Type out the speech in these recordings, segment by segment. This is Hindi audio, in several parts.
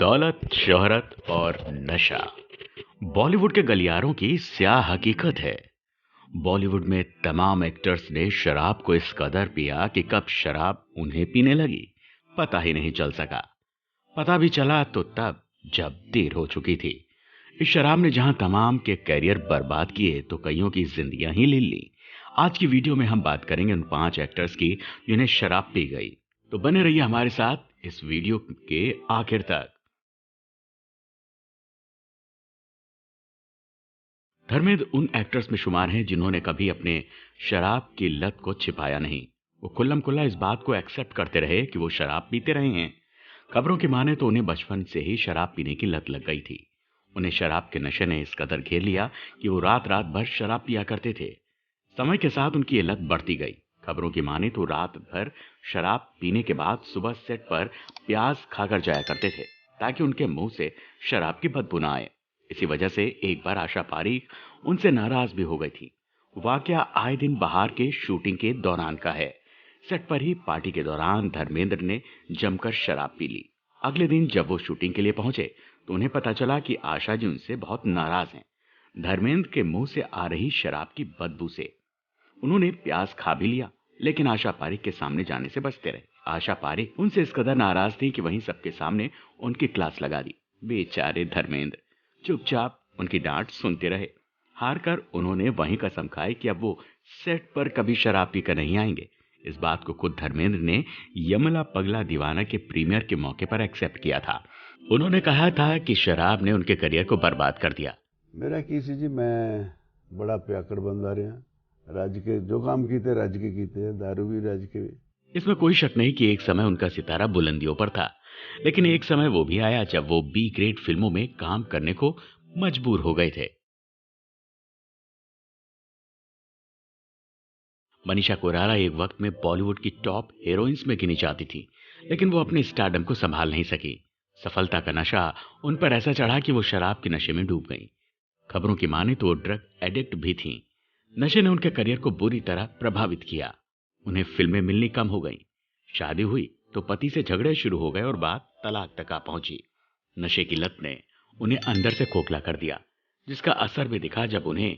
दौलत, शोहरत और नशा बॉलीवुड के गलियारों की स्याह हकीकत है। बॉलीवुड में तमाम एक्टर्स ने शराब को इस कदर पिया कि कब शराब उन्हें पीने लगी पता ही नहीं चल सका। पता भी चला तो तब जब देर हो चुकी थी। इस शराब ने जहां तमाम के करियर बर्बाद किए तो कईयों की जिंदगियां ही ले ली। आज की वीडियो में हम बात करेंगे उन 5 एक्टर्स की जिन्हें शराब पी गई। तो बने रहिए हमारे साथ इस वीडियो के आखिर तक। धर्मेंद्र उन एक्टर्स में शुमार हैं जिन्होंने कभी अपने शराब की लत को छिपाया नहीं। वो खुल्लम खुल्ला इस बात को एक्सेप्ट करते रहे कि वो शराब पीते रहे हैं। खबरों की माने तो उन्हें बचपन से ही शराब पीने की लत लग गई थी। उन्हें शराब के नशे ने इस कदर घेर लिया कि वो रात रात भर शराब पिया करते थे। समय के साथ उनकी ये लत बढ़ती गई। खबरों की माने तो रात भर शराब पीने के बाद सुबह सेट पर प्याज खाकर जाया करते थे ताकि उनके मुंह से शराब की बदबू न आए। इसी वजह से एक बार आशा पारीख उनसे नाराज भी हो गई थी। वाकया आए दिन बाहर के शूटिंग के दौरान का है। सेट पर ही पार्टी के दौरान धर्मेंद्र ने जमकर शराब पी ली। अगले दिन जब वो शूटिंग के लिए पहुंचे तो उन्हें पता चला कि आशा जी उनसे बहुत नाराज हैं। धर्मेंद्र के मुंह से आ रही शराब की बदबू से उन्होंने प्याज खा भी लिया, लेकिन आशा पारीख के सामने जाने से बचते रहे। आशा पारीख उनसे इस कदर नाराज थी कि वहीं सबके सामने उनकी क्लास लगा दी। बेचारे धर्मेंद्र चुपचाप उनकी डांट सुनते रहे। हार कर उन्होंने वहीं कसम खाई कि अब वो सेट पर कभी शराब पीकर नहीं आएंगे। इस बात को खुद धर्मेंद्र ने यमला पगला दीवाना के प्रीमियर के मौके पर एक्सेप्ट किया था। उन्होंने कहा था कि शराब ने उनके करियर को बर्बाद कर दिया। मेरा की सी जी, मैं बड़ा प्याकड़ बंदा रहा। राज्य के जो काम कीते राज्य के कीते, दारू भी राज्य के भी। इसमें कोई शक नहीं कि एक समय उनका सितारा बुलंदियों पर था, लेकिन एक समय वो भी आया जब वो बी ग्रेड फिल्मों में काम करने को मजबूर हो गए थे। मनीषा कोइराला एक वक्त में बॉलीवुड की टॉप हीरोइंस में गिनी जाती थी, लेकिन वो अपने स्टारडम को संभाल नहीं सकी। सफलता का नशा उन पर ऐसा चढ़ा कि वो शराब के नशे में डूब गईं। खबरों की माने तो वो ड्रग एडिक्ट भी थीं। नशे ने उनके करियर को बुरी तरह प्रभावित किया। उन्हें फिल्में मिलनी कम हो गईं। शादी हुई तो पति से झगड़े शुरू हो गए और बात तलाक तक आ पहुंची। नशे की लत ने उन्हें अंदर से खोखला कर दिया, जिसका असर भी दिखा जब उन्हें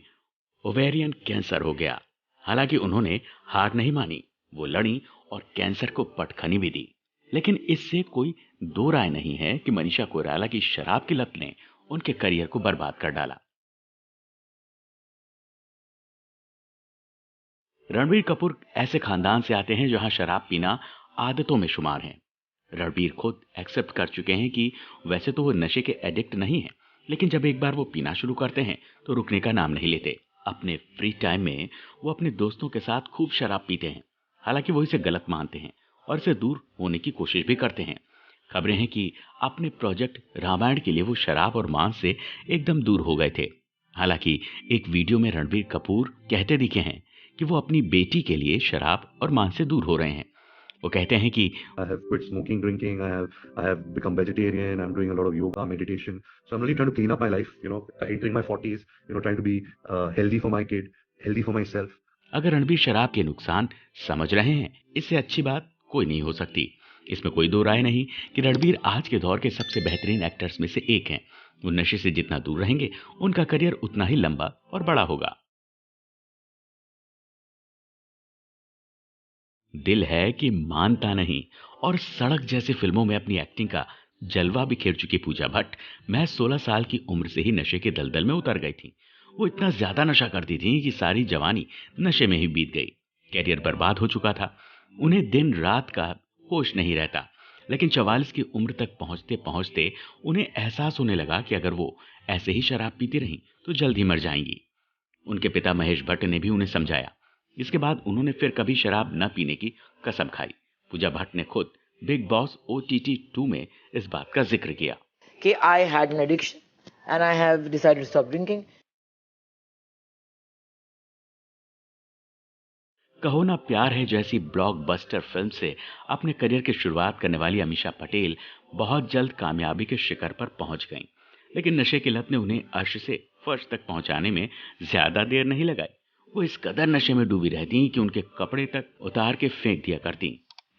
ओवेरियन कैंसर हो गया। हालांकि उन्होंने हार नहीं मानी, वो लड़ी और कैंसर को पटखनी भी दी। लेकिन इससे कोई दो राय नहीं है कि मनीषा कोइराला की शराब की लत ने उनके करियर को बर्बाद कर डाला। रणबीर कपूर ऐसे खानदान से आते हैं जहां शराब पीना आदतों में शुमार है। रणबीर खुद एक्सेप्ट कर चुके हैं कि वैसे तो वो नशे के एडिक्ट नहीं हैं, लेकिन जब एक बार वो पीना शुरू करते हैं तो रुकने का नाम नहीं लेते। अपने फ्री टाइम में वो अपने दोस्तों के साथ खूब शराब पीते हैं। हालांकि वो इसे गलत मानते हैं और इससे दूर होने की कोशिश भी करते हैं। खबरें हैं कि अपने प्रोजेक्ट रामायण के लिए वो शराब और मांस से एकदम दूर हो गए थे। हालांकि एक वीडियो में रणबीर कपूर कहते दिखे हैं कि वो अपनी बेटी के लिए शराब और मांस से दूर हो रहे हैं। वो कहते हैं कि I have quit smoking, drinking. I have become vegetarian. I'm doing a lot of yoga, meditation. So I'm really trying to clean up my life. Entering my 40s. Trying to be healthy for my kid, healthy for myself. अगर रणबीर शराब के नुकसान समझ रहे हैं, इससे अच्छी बात कोई नहीं हो सकती। इसमें कोई दो राय नहीं कि रणबीर आज के दौर के सबसे बेहतरीन एक्टर्स में से एक हैं। वो नशे से जितना दूर रहेंगे, उनका करियर उतना ही लंबा और बड़ा होगा। दिल है कि मानता नहीं और सड़क जैसी फिल्मों में अपनी एक्टिंग का जलवा बिखेर चुकी पूजा भट्ट महज 16 साल की उम्र से ही नशे के दलदल में उतर गई थी। वो इतना ज्यादा नशा करती थी कि सारी जवानी नशे में ही बीत गई। कैरियर बर्बाद हो चुका था। उन्हें दिन रात का होश नहीं रहता। लेकिन 44 की उम्र तक पहुंचते पहुंचते उन्हें एहसास होने लगा कि अगर वो ऐसे ही शराब पीती रहीं तो जल्द ही मर जाएंगी। उनके पिता महेश भट्ट ने भी उन्हें समझाया। इसके बाद उन्होंने फिर कभी शराब न पीने की कसम खाई। पूजा भट्ट ने खुद बिग बॉस OTT 2 में इस बात का जिक्र किया कि I had an addiction and I have decided to stop drinking. कहो ना प्यार है जैसी ब्लॉकबस्टर फिल्म से अपने करियर की शुरुआत करने वाली अमीषा पटेल बहुत जल्द कामयाबी के शिखर पर पहुंच गईं। लेकिन नशे की लत ने उन्हें अर्श से फर्श तक पहुंचाने में ज्यादा देर नहीं लगाई। वो इस कदर नशे में डूबी रहती कि उनके कपड़े तक उतार के फेंक दिया करती।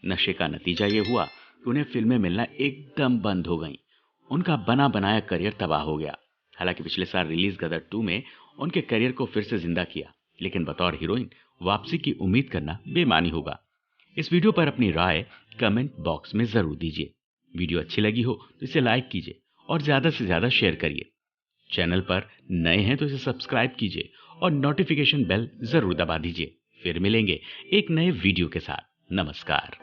नशे का नतीजा ये हुआ कि उन्हें फिल्में मिलना एकदम बंद हो गईं। उनका बना बनाया करियर तबाह हो गया। हालांकि पिछले साल रिलीज गदर 2 में उनके करियर को फिर से जिंदा किया, लेकिन बतौर हीरोइन वापसी की उम्मीद करना बेमानी होगा। इस वीडियो पर अपनी राय कमेंट बॉक्स में जरूर दीजिए। वीडियो अच्छी लगी हो तो इसे लाइक कीजिए और ज्यादा से ज्यादा शेयर करिए। चैनल पर नए हैं तो इसे सब्सक्राइब कीजिए और नोटिफिकेशन बेल जरूर दबा दीजिए। फिर मिलेंगे एक नए वीडियो के साथ। नमस्कार।